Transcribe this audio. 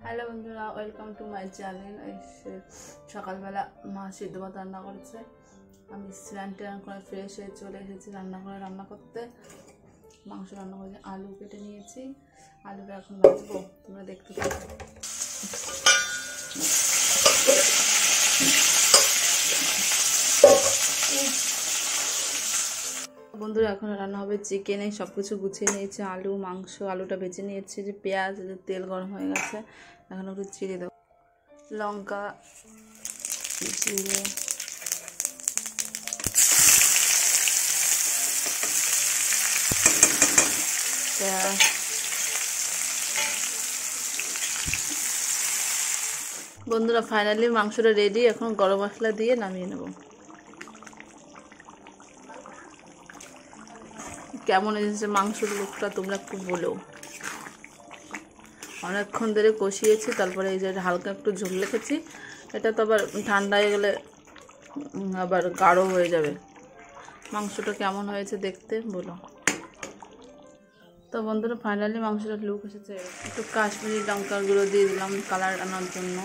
Hello বন্ধুরা, welcome to my channel. সকালবেলা মা সিদ্ধ ভাত রান্না করেছে, আমি স্নান টান করে ফ্রেশ হয়ে চলে এসেছি রান্না করতে। মাংস রান্না করে আলু কেটে নিয়েছি, আলুটা এখন ভাজবো, তোমরা দেখতে পাচ্ছ। বন্ধুরা এখন রান্না হবে চিকেন। এই সব কিছু গুছিয়ে নিয়েছি, আলু মাংস, আলুটা ভেজে নিয়েছি, যে পেঁয়াজ, তেল গরম হয়ে গেছে, এখন একটু চিড়ে দেবো, লঙ্কা, জিরে, পেঁয়াজ, বন্ধুরা ফাইনালি মাংসটা রেডি। এখন গরম মশলা দিয়ে নামিয়ে নেব। কেমন এসেছে মাংসের লুকটা তোমরা একটু বলো। অনেকক্ষণ ধরে কষিয়েছি, তারপরে এই যে হালকা একটু ঝোল রেখেছি। এটা তো আবার ঠান্ডা হয়ে গেলে আবার গাঢ় হয়ে যাবে। মাংসটা কেমন হয়েছে দেখতে বলো। তো বন্ধুরা ফাইনালি মাংসটার লুক এসেছে। একটু কাশ্মীরি লঙ্কার গুঁড়ো দিয়ে দিলাম কালার আনার জন্য।